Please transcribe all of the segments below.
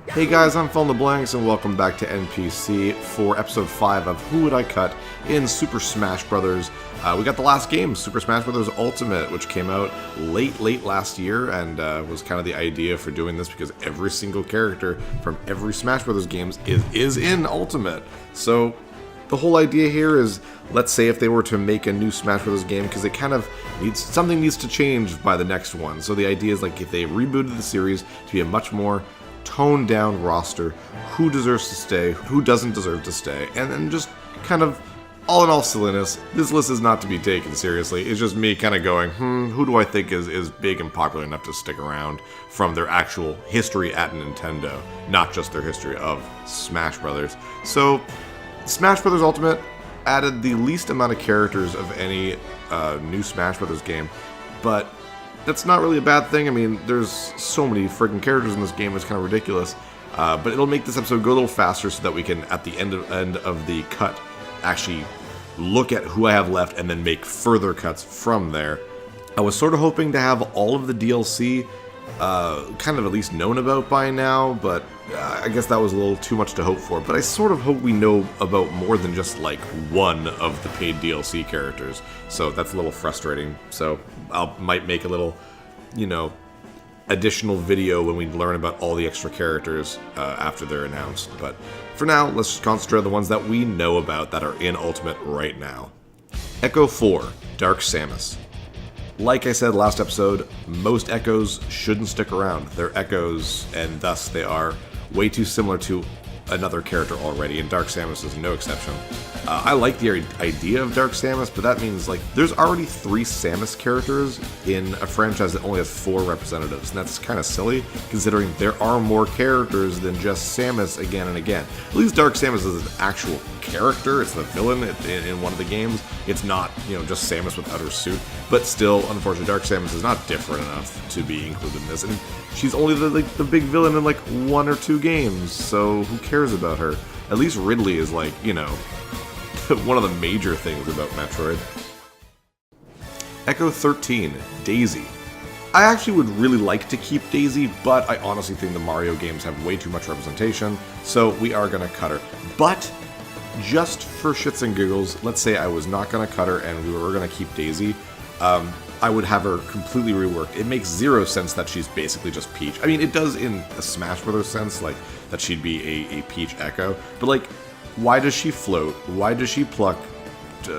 Hey guys, I'm Phil in the Blanks, and welcome back to NPC for episode 5 of Who Would I Cut in Super Smash Bros. We got the last game, Super Smash Bros. Ultimate, which came out late last year, and was kind of the idea for doing this because every single character from every Smash Bros. Games is in Ultimate. So the whole idea here is, let's say if they were to make a new Smash Bros. Game, because it kind of something needs to change by the next one. So the idea is, like, if they rebooted the series to be a much more toned down roster, who deserves to stay, who doesn't deserve to stay, and then just kind of all in all silliness. This list is not to be taken seriously. It's just me kind of going, who do I think is big and popular enough to stick around from their actual history at Nintendo, not just their history of Smash Brothers. So Smash Bros. Ultimate added the least amount of characters of any new Smash Bros. Game, but that's not really a bad thing. I mean, there's so many freaking characters in this game, it's kind of ridiculous. But it'll make this episode go a little faster so that we can, at the end of the cut, actually look at who I have left and then make further cuts from there. I was sort of hoping to have all of the DLC kind of at least known about by now, but I guess that was a little too much to hope for. But I sort of hope we know about more than just like one of the paid DLC characters, so that's a little frustrating. So might make a little, additional video when we learn about all the extra characters after they're announced. But for now, let's just concentrate on the ones that we know about that are in Ultimate right now. Echo 4, Dark Samus. Like I said last episode, most Echoes shouldn't stick around. They're Echoes, and thus they are way too similar to another character already, and Dark Samus is no exception. I like the idea of Dark Samus, but that means, like, there's already 3 Samus characters in a franchise that only has 4 representatives, and that's kind of silly, considering there are more characters than just Samus again and again. At least Dark Samus is an actual character. It's the villain in one of the games. It's not, just Samus without her suit, but still, unfortunately, Dark Samus is not different enough to be included in this, and she's only the big villain in, like, 1 or 2 games, so who cares about her? At least Ridley is, like, one of the major things about Metroid. Echo 13, Daisy. I actually would really like to keep Daisy, but I honestly think the Mario games have way too much representation, so we are going to cut her. But just for shits and giggles, let's say I was not going to cut her and we were going to keep Daisy, I would have her completely reworked. It makes 0 sense that she's basically just Peach. I mean, it does in a Smash Bros. Sense, like, that she'd be a Peach Echo, but, like, why does she float? Why does she pluck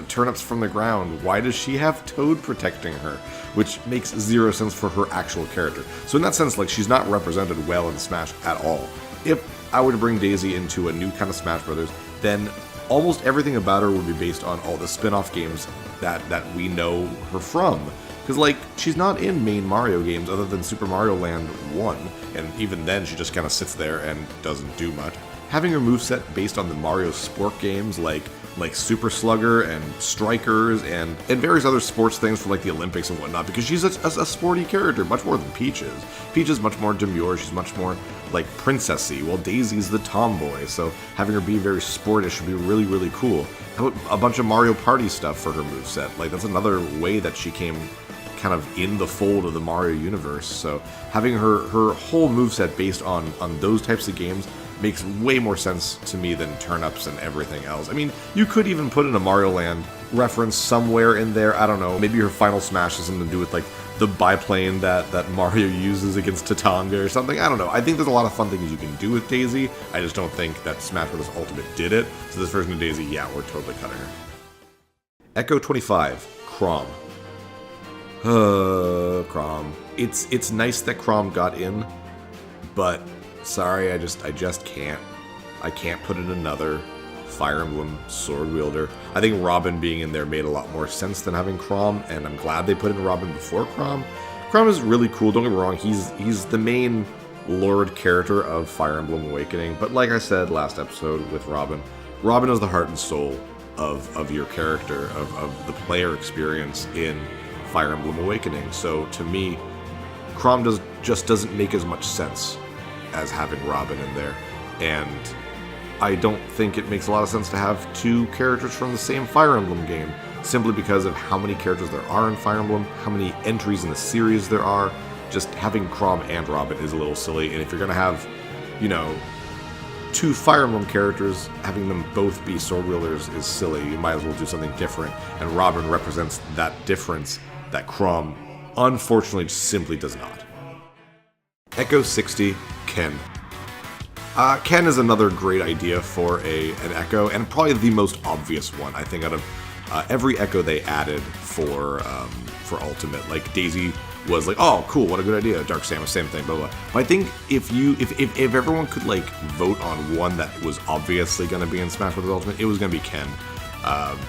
turnips from the ground? Why does she have Toad protecting her? Which makes 0 sense for her actual character. So in that sense, like, she's not represented well in Smash at all. If I were to bring Daisy into a new kind of Smash Brothers, then almost everything about her would be based on all the spin-off games that we know her from. Because, like, she's not in main Mario games other than Super Mario Land 1, and even then she just kind of sits there and doesn't do much. Having her moveset based on the Mario sport games like Super Slugger and Strikers and various other sports things for, like, the Olympics and whatnot, because she's a sporty character, much more than Peach is. Peach is much more demure, she's much more, like, princessy, while Daisy's the tomboy, so having her be very sportish would be really, really cool. How about a bunch of Mario Party stuff for her moveset? Like, that's another way that she came kind of in the fold of the Mario universe, so having her whole moveset based on those types of games makes way more sense to me than turnips and everything else. I mean, you could even put in a Mario Land reference somewhere in there. I don't know, maybe her final smash has something to do with, like, the biplane that Mario uses against Tatanga or something. I don't know. I think there's a lot of fun things you can do with Daisy. I just don't think that Smash Bros. Ultimate did it. So this version of Daisy, yeah, we're totally cutting her. Echo 25, Chrom. Chrom. It's nice that Chrom got in, but sorry, I just can't. I can't put in another Fire Emblem sword wielder. I think Robin being in there made a lot more sense than having Chrom, and I'm glad they put in Robin before Chrom. Chrom is really cool, don't get me wrong, he's the main Lord character of Fire Emblem Awakening, but like I said last episode with Robin is the heart and soul of your character, of the player experience in Fire Emblem Awakening. So to me, Chrom just doesn't make as much sense as having Robin in there, and I don't think it makes a lot of sense to have 2 characters from the same Fire Emblem game, simply because of how many characters there are in Fire Emblem, how many entries in the series there are, just having Chrom and Robin is a little silly, and if you're going to have, you know, two Fire Emblem characters, having them both be sword wielders is silly. You might as well do something different, and Robin represents that difference that Chrom, unfortunately, simply does not. Echo 60, Ken. Ken is another great idea for an Echo, and probably the most obvious one, I think, out of every Echo they added for Ultimate. Like, Daisy was like, oh, cool, what a good idea. Dark Samus, same thing, blah, blah. But I think if everyone could, like, vote on one that was obviously going to be in Smash Bros. Ultimate, it was going to be Ken.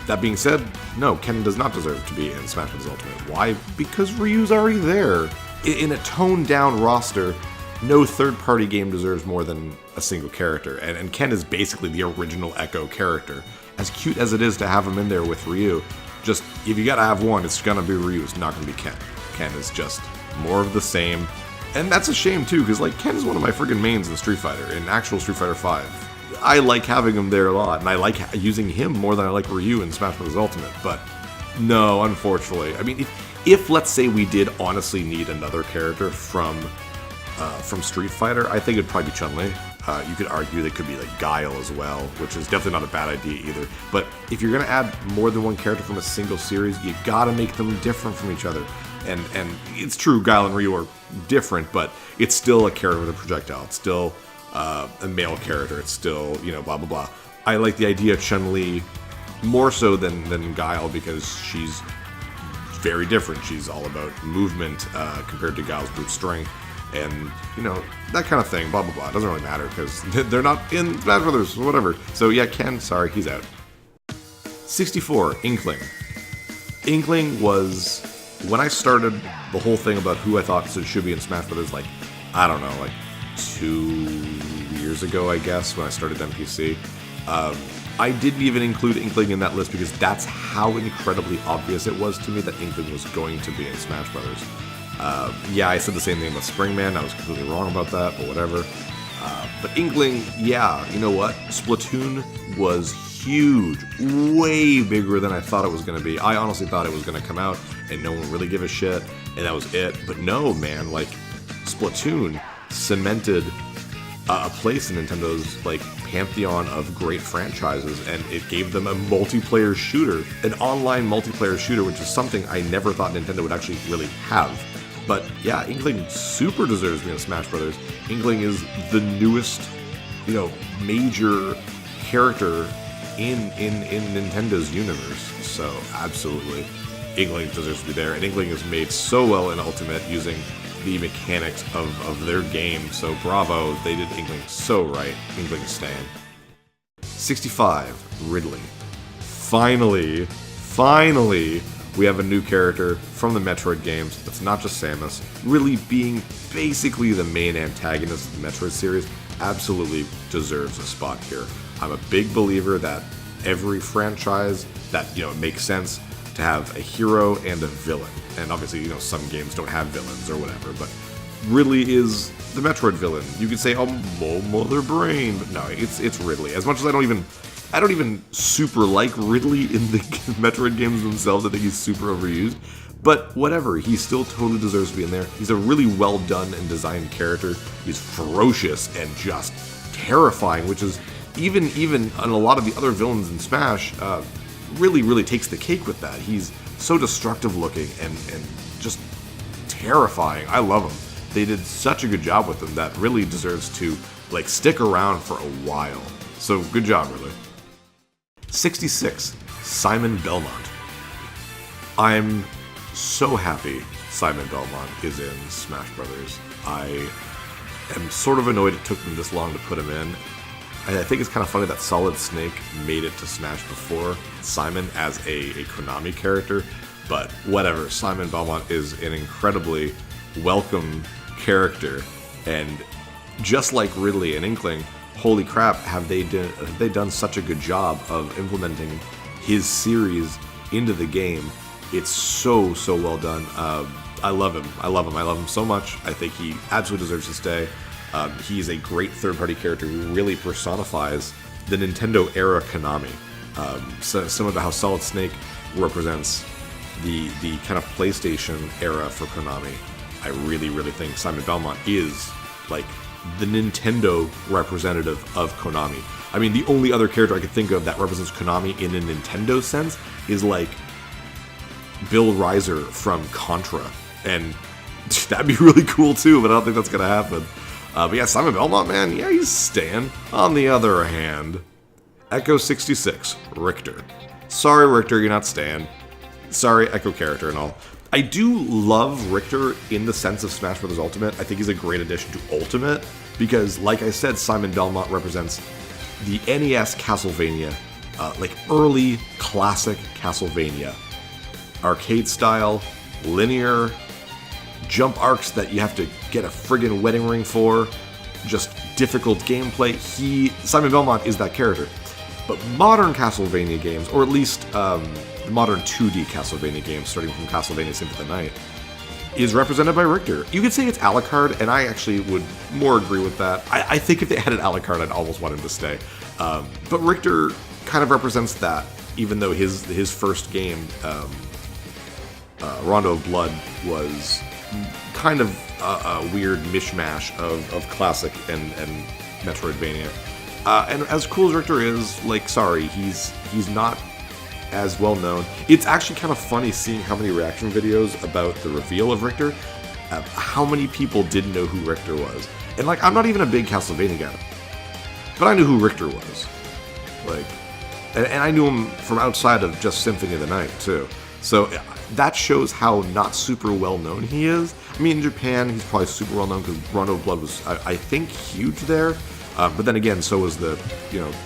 That being said, no, Ken does not deserve to be in Smash Bros. Ultimate. Why? Because Ryu's already there. In a toned-down roster, no third-party game deserves more than a single character, and Ken is basically the original Echo character. As cute as it is to have him in there with Ryu, just, if you gotta have one, it's gonna be Ryu, it's not gonna be Ken. Ken is just more of the same, and that's a shame too, because like, Ken is one of my friggin' mains in Street Fighter, in actual Street Fighter V. I like having him there a lot, and I like using him more than I like Ryu in Smash Bros. Ultimate, but no, unfortunately. I mean, if let's say we did honestly need another character from Street Fighter, I think it'd probably be Chun-Li. You could argue they could be like Guile as well, which is definitely not a bad idea either. But if you're going to add more than one character from a single series, you got to make them different from each other. And it's true, Guile and Ryu are different, but it's still a character with a projectile. It's still a male character. It's still, you know, blah, blah, blah. I like the idea of Chun-Li more so than Guile because she's very different. She's all about movement compared to Guile's brute strength. And, you know, that kind of thing, blah, blah, blah. It doesn't really matter because they're not in Smash Brothers, whatever. So, yeah, Ken, sorry, he's out. 64, Inkling. Inkling was, when I started the whole thing about who I thought should be in Smash Brothers, like, I don't know, like 2 years ago, I guess, when I started NPC. I didn't even include Inkling in that list because that's how incredibly obvious it was to me that Inkling was going to be in Smash Brothers. Yeah, I said the same thing about Springman. I was completely wrong about that, but whatever. But Inkling, yeah, you know what? Splatoon was huge, way bigger than I thought it was going to be. I honestly thought it was going to come out and no one would really give a shit, and that was it. But no, man, like, Splatoon cemented a place in Nintendo's, like, pantheon of great franchises, and it gave them a multiplayer shooter, an online multiplayer shooter, which is something I never thought Nintendo would actually really have. But yeah, Inkling super deserves to be in Smash Brothers. Inkling is the newest, you know, major character in Nintendo's universe. So absolutely, Inkling deserves to be there. And Inkling is made so well in Ultimate using the mechanics of their game. So bravo, they did Inkling so right. Inkling staying. 65, Ridley. Finally, we have a new character from the Metroid games that's not just Samus. Ridley, being basically the main antagonist of the Metroid series, absolutely deserves a spot here. I'm a big believer that every franchise that, you know, makes sense to have a hero and a villain. And obviously, you know, some games don't have villains or whatever, but Ridley is the Metroid villain. You could say, oh, Mother Brain, but no, it's Ridley. As much as I don't even super like Ridley in the Metroid games themselves. I think he's super overused. But whatever, he still totally deserves to be in there. He's a really well done and designed character. He's ferocious and just terrifying, which is even on a lot of the other villains in Smash, really takes the cake with that. He's so destructive looking and just terrifying. I love him. They did such a good job with him that really deserves to, like, stick around for a while. So good job, Ridley. 66, Simon Belmont. I'm so happy Simon Belmont is in Smash Brothers. I am sort of annoyed it took them this long to put him in. And I think it's kind of funny that Solid Snake made it to Smash before Simon as a Konami character, but whatever. Simon Belmont is an incredibly welcome character, and just like Ridley and Inkling, holy crap, have they done such a good job of implementing his series into the game. It's so well done. I love him so much. I think he absolutely deserves to stay. He's a great third-party character who really personifies the Nintendo era Konami. So similar to how Solid Snake represents the kind of PlayStation era for Konami. I really, really think Simon Belmont is, like, the Nintendo representative of Konami. I mean, the only other character I could think of that represents Konami in a Nintendo sense is, like, Bill Reiser from Contra. And that'd be really cool, too, but I don't think that's going to happen. But yeah, Simon Belmont, man, yeah, he's staying. On the other hand, Echo 66, Richter. Sorry, Richter, you're not staying. Sorry, Echo character and all. I do love Richter in the sense of Smash Bros. Ultimate. I think he's a great addition to Ultimate because, like I said, Simon Belmont represents the NES Castlevania, like early classic Castlevania. Arcade style, linear, jump arcs that you have to get a friggin' wedding ring for, just difficult gameplay. Simon Belmont is that character. But modern Castlevania games, or at least modern 2D Castlevania games, starting from Castlevania Symphony of the Night, is represented by Richter. You could say it's Alucard, and I actually would more agree with that. I think if they added Alucard, I'd almost want him to stay. But Richter kind of represents that, even though his first game, Rondo of Blood, was kind of a weird mishmash of classic and Metroidvania. And as cool as Richter is, like, sorry, he's not as well known. It's actually kind of funny seeing how many reaction videos about the reveal of Richter, how many people didn't know who Richter was. And, like, I'm not even a big Castlevania guy, but I knew who Richter was. Like, and I knew him from outside of just Symphony of the Night, too. So that shows how not super well known he is. I mean, in Japan, he's probably super well known because Rondo of Blood was, I think, huge there. But then again, so was the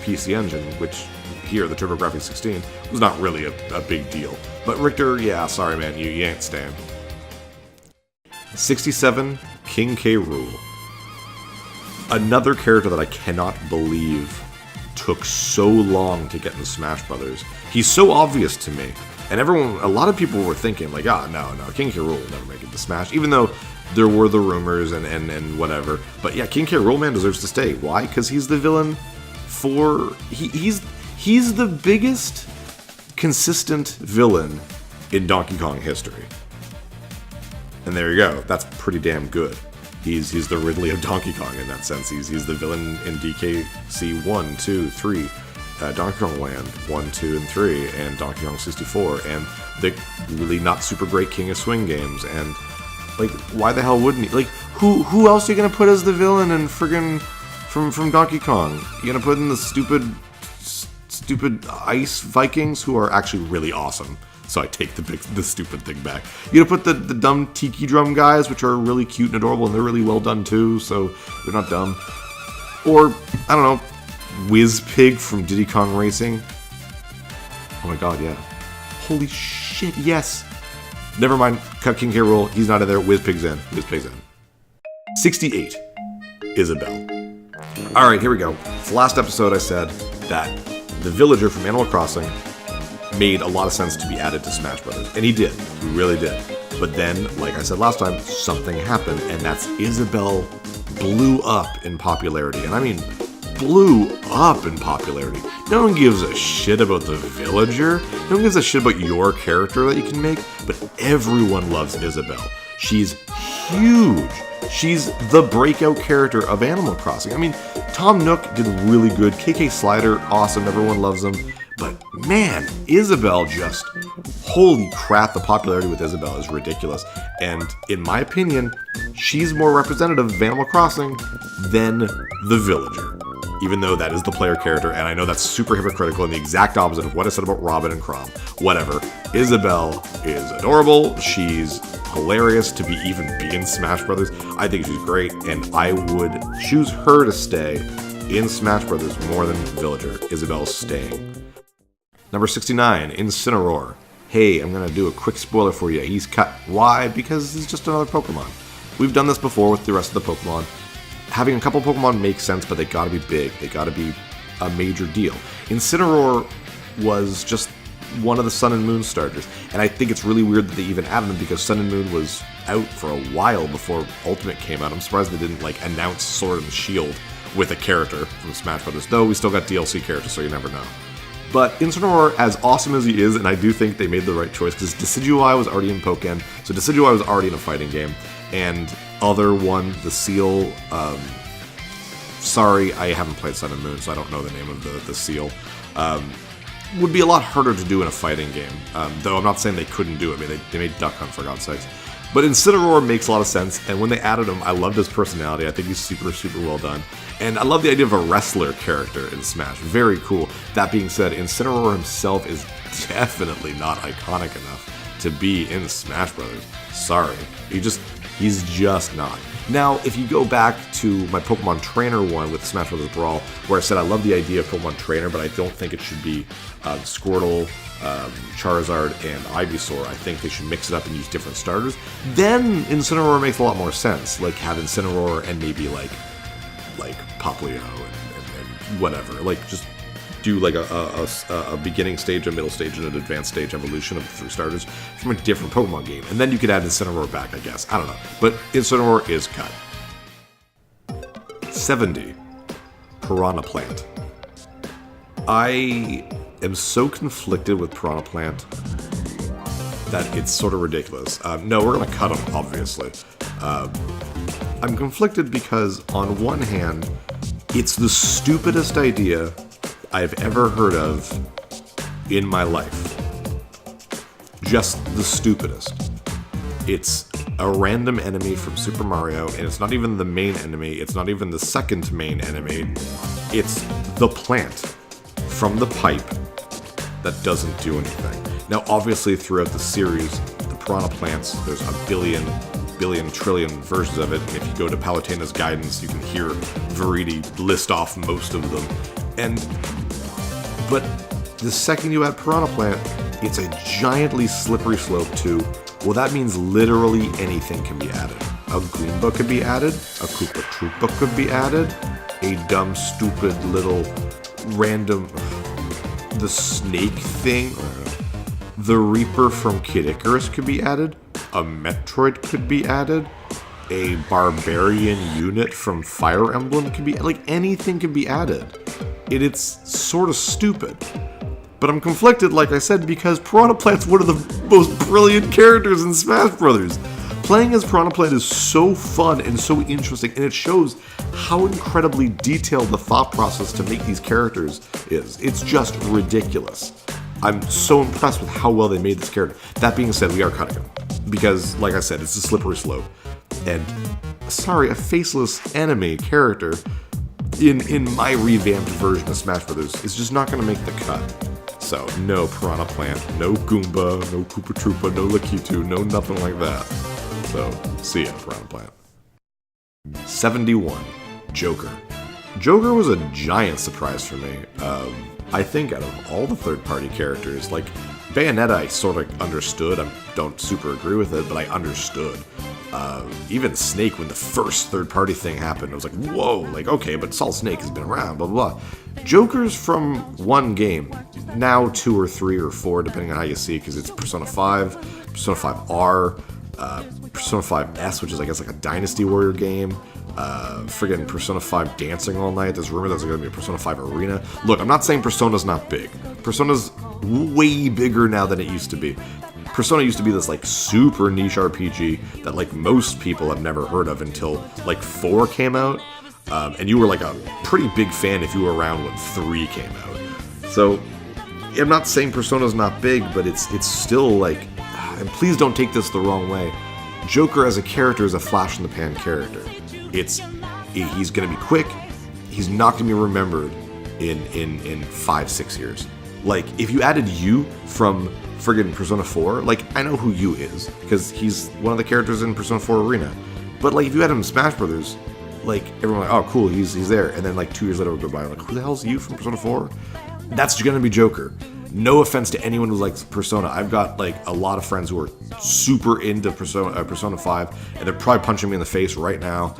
PC Engine, which here, the TurboGrafx 16, was not really a big deal. But Richter, yeah, sorry man, you ain't staying. 67, King K. Rool. Another character that I cannot believe took so long to get in Smash Brothers. He's so obvious to me. And a lot of people were thinking, like, no, King K. Rool will never make it to Smash, even though there were the rumors and whatever. But yeah, King K. Rool, man, deserves to stay. Why? Because he's the villain for... He's the biggest consistent villain in Donkey Kong history. And there you go. That's pretty damn good. He's the Ridley of Donkey Kong in that sense. He's the villain in DKC 1, 2, 3, Donkey Kong Land 1, 2, and 3, and Donkey Kong 64, and the really not super great King of Swing games. And, like, why the hell wouldn't he? Like, who else are you gonna put as the villain in friggin' from Donkey Kong? You gonna put in the stupid ice Vikings, who are actually really awesome. So I take the stupid thing back. You gonna put the dumb tiki drum guys, which are really cute and adorable, and they're really well done too, so they're not dumb. Or, I don't know, Whiz Pig from Diddy Kong Racing. Oh my god, yeah. Holy shit, yes! Never mind, cut King K. Rool, he's not in there, Whiz Pig's in. Whiz Pig's in. 68, Isabelle. Alright, here we go. It's the last episode I said that the villager from Animal Crossing made a lot of sense to be added to Smash Brothers. And he did. He really did. But then, like I said last time, something happened, and that's Isabelle blew up in popularity. And I mean, blew up in popularity. No one gives a shit about the villager. No one gives a shit about your character that you can make. But everyone loves Isabelle. She's huge. She's the breakout character of Animal Crossing. I mean, Tom Nook did really good. KK Slider, awesome. Everyone loves him. But man, Isabelle just... Holy crap, the popularity with Isabelle is ridiculous. And in my opinion, she's more representative of Animal Crossing than the villager. Even though that is the player character, and I know that's super hypocritical and the exact opposite of what I said about Robin and Chrom. Whatever. Isabelle is adorable. She's hilarious to even be in Smash Brothers. I think she's great, and I would choose her to stay in Smash Brothers more than Villager. Isabelle's staying. Number 69, Incineroar. Hey, I'm going to do a quick spoiler for you. He's cut. Why? Because he's just another Pokemon. We've done this before with the rest of the Pokemon. Having a couple Pokemon makes sense, but they gotta be big. They gotta be a major deal. Incineroar was just one of the Sun and Moon starters, and I think it's really weird that they even added him because Sun and Moon was out for a while before Ultimate came out. I'm surprised they didn't announce Sword and Shield with a character from Smash Brothers, though we still got DLC characters, so you never know. But Incineroar, as awesome as he is, and I do think they made the right choice, because Decidueye was already in Pokken, so Decidueye was already in a fighting game, and other one, the seal. Sorry, I haven't played Sun and Moon, so I don't know the name of the seal. Would be a lot harder to do in a fighting game. Though I'm not saying they couldn't do it. I mean, they made Duck Hunt, for God's sakes. But Incineroar makes a lot of sense, and when they added him, I loved his personality. I think he's super, super well done. And I love the idea of a wrestler character in Smash. Very cool. That being said, Incineroar himself is definitely not iconic enough to be in Smash Brothers. Sorry. He's just not. Now, if you go back to my Pokemon Trainer one with Smash Bros. Brawl, where I said I love the idea of Pokemon Trainer, but I don't think it should be Squirtle, Charizard, and Ivysaur. I think they should mix it up and use different starters. Then Incineroar makes a lot more sense. Like, have Incineroar and maybe like Popplio and whatever. Like, just do like a beginning stage, a middle stage, and an advanced stage evolution of the 3 starters from a different Pokemon game. And then you could add Incineroar back, I guess. I don't know. But Incineroar is cut. 70. Piranha Plant. I am so conflicted with Piranha Plant that it's sort of ridiculous. No, we're going to cut him, obviously. I'm conflicted because, on one hand, it's the stupidest idea I've ever heard of in my life. Just the stupidest. It's a random enemy from Super Mario, and it's not even the main enemy, it's not even the second main enemy, it's the plant from the pipe that doesn't do anything. Now, obviously, throughout the series, the Piranha Plants, there's a billion, trillion versions of it, and if you go to Palutena's guidance, you can hear Veridi list off most of them. But the second you add Piranha Plant, it's a giantly slippery slope to, well, that means literally anything can be added. A Goomba could be added, a Koopa Troopa could be added, a dumb, stupid little random, the snake thing, the Reaper from Kid Icarus could be added, a Metroid could be added, a Barbarian unit from Fire Emblem could be, like, anything can be added. It's sort of stupid. But I'm conflicted, like I said, because Piranha Plant's one of the most brilliant characters in Smash Brothers. Playing as Piranha Plant is so fun and so interesting, and it shows how incredibly detailed the thought process to make these characters is. It's just ridiculous. I'm so impressed with how well they made this character. That being said, we are cutting him. Because, like I said, it's a slippery slope. And, sorry, a faceless anime character in my revamped version of Smash Brothers is just not going to make the cut. So, no Piranha Plant, no Goomba, no Koopa Troopa, no Lakitu, no nothing like that. So, see ya, Piranha Plant. 71. Joker. Joker was a giant surprise for me. I think out of all the third-party characters, like, Bayonetta I sort of understood. I don't super agree with it, but I understood. Even Snake, when the first third-party thing happened, I was like, whoa, like, okay, but Solid Snake has been around, blah, blah, blah. Joker's from one game, now 2 or 3 or 4, depending on how you see it, because it's Persona 5, Persona 5R, Persona 5S, which is, I guess, like a Dynasty Warrior game, friggin' Persona 5 Dancing All Night. There's rumor there's going to be a Persona 5 Arena. Look, I'm not saying Persona's not big. Persona's way bigger now than it used to be. Persona used to be this, like, super niche RPG that, like, most people have never heard of until, like, 4 came out. And you were, like, a pretty big fan if you were around when 3 came out. So, I'm not saying Persona's not big, but it's still, like, and please don't take this the wrong way, Joker as a character is a flash-in-the-pan character. He's gonna be quick, he's not gonna be remembered in 5-6 years. Like, if you added Yu from friggin' Persona 4, like, I know who Yu is, because he's one of the characters in Persona 4 Arena. But, like, if you had him in Smash Brothers, like, everyone like, oh, cool, he's there. And then, like, 2 years later, we'll go by, like, who the hell's Yu from Persona 4? That's gonna be Joker. No offense to anyone who likes Persona. I've got, like, a lot of friends who are super into Persona 5, and they're probably punching me in the face right now.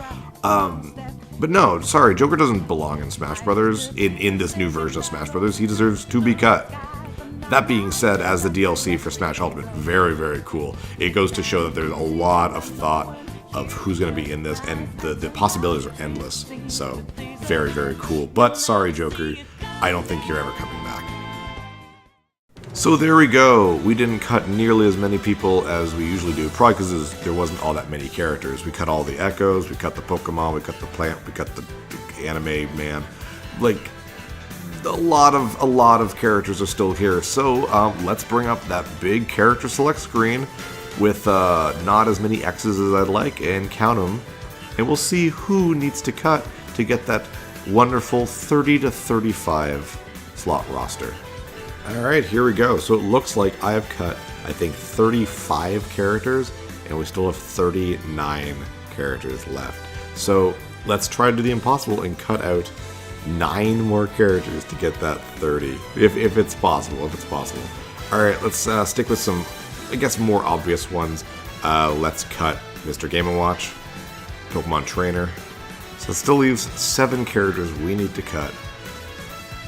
But no, sorry, Joker doesn't belong in Smash Brothers, in this new version of Smash Brothers. He deserves to be cut. That being said, as the DLC for Smash Ultimate, very, very cool. It goes to show that there's a lot of thought of who's going to be in this, and the possibilities are endless. So, very, very cool. But sorry, Joker, I don't think you're ever coming back. So there we go. We didn't cut nearly as many people as we usually do, probably because there wasn't all that many characters. We cut all the echoes, we cut the Pokemon, we cut the plant, we cut the anime man. Like, a lot of characters are still here. So let's bring up that big character select screen with not as many X's as I'd like and count them. And we'll see who needs to cut to get that wonderful 30 to 35 slot roster. Alright, here we go. So it looks like I have cut, I think, 35 characters, and we still have 39 characters left. So let's try to do the impossible and cut out 9 more characters to get that 30. If it's possible, Alright, let's stick with some, I guess, more obvious ones. Let's cut Mr. Game & Watch, Pokemon Trainer. So it still leaves 7 characters we need to cut.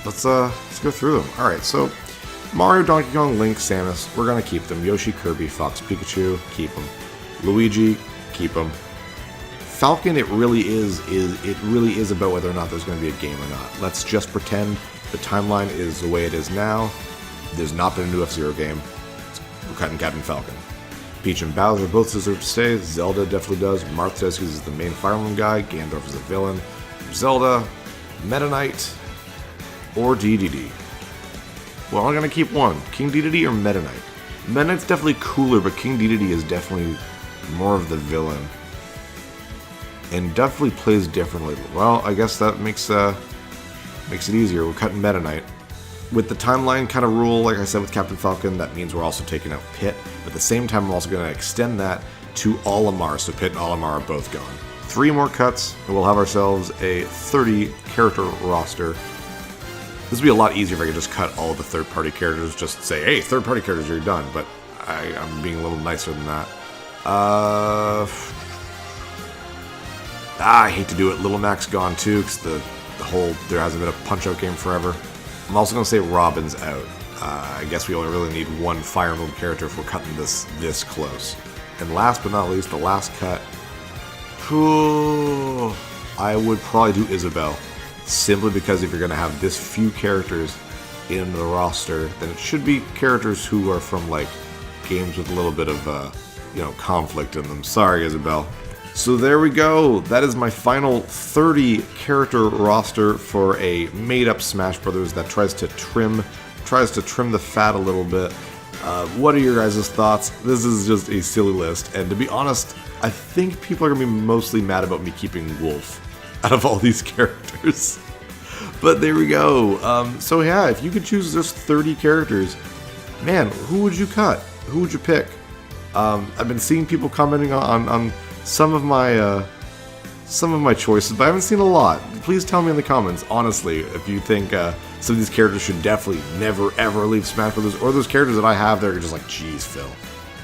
Let's go through them. Alright, so Mario, Donkey Kong, Link, Samus, we're gonna keep them. Yoshi, Kirby, Fox, Pikachu, keep them. Luigi, keep them. Falcon, it really is about whether or not there's gonna be a game or not. Let's just pretend the timeline is the way it is now. There's not been a new F-Zero game. We're cutting Captain Falcon. Peach and Bowser both deserve to stay. Zelda definitely does. Marth says he's the main Fire Emblem guy. Gandalf is the villain. Zelda, Meta Knight, or DDD. Well, I'm gonna keep one. King Dedede or Meta Knight? Meta Knight's definitely cooler, but King Dedede is definitely more of the villain. And definitely plays differently. Well, I guess that makes it easier. We're cutting Meta Knight. With the timeline kind of rule, like I said with Captain Falcon, that means we're also taking out Pit. But at the same time, I'm also going to extend that to Olimar, so Pit and Olimar are both gone. 3 more cuts, and we'll have ourselves a 30 character roster. This would be a lot easier if I could just cut all the third-party characters, just say, hey, third-party characters, you're done, but I'm being a little nicer than that. I hate to do it. Little Mac's gone too, because the whole, there hasn't been a Punch-Out game forever. I'm also going to say Robin's out. I guess we only really need 1 Fire Emblem character if we're cutting this close. And last but not least, the last cut, I would probably do Isabelle. Simply because if you're going to have this few characters in the roster, then it should be characters who are from, like, games with a little bit of, conflict in them. Sorry, Isabelle. So there we go. That is my final 30 character roster for a made-up Smash Brothers that tries to trim the fat a little bit. What are your guys' thoughts? This is just a silly list, and to be honest, I think people are going to be mostly mad about me keeping Wolf out of all these characters. But there we go. So yeah, if you could choose just 30 characters, man, who would you cut? Who would you pick? I've been seeing people commenting on some of my choices, but I haven't seen a lot. Please tell me in the comments, honestly, if you think some of these characters should definitely never ever leave Smash Brothers, or those characters that I have that are just like, geez, Phil,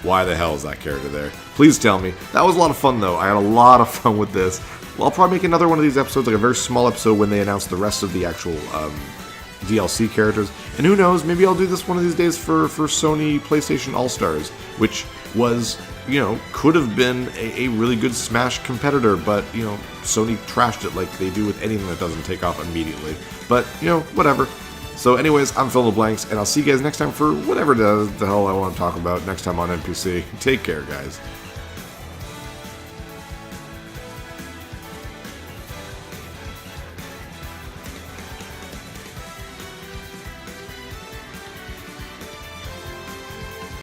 why the hell is that character there? Please tell me. That was a lot of fun, though. I had a lot of fun with this. Well, I'll probably make another one of these episodes, like a very small episode, when they announce the rest of the actual DLC characters. And who knows, maybe I'll do this one of these days for Sony PlayStation All-Stars, which was, could have been a really good Smash competitor, but, Sony trashed it like they do with anything that doesn't take off immediately. But, whatever. So anyways, I'm Phil the Blanks, and I'll see you guys next time for whatever the hell I want to talk about next time on NPC. Take care, guys.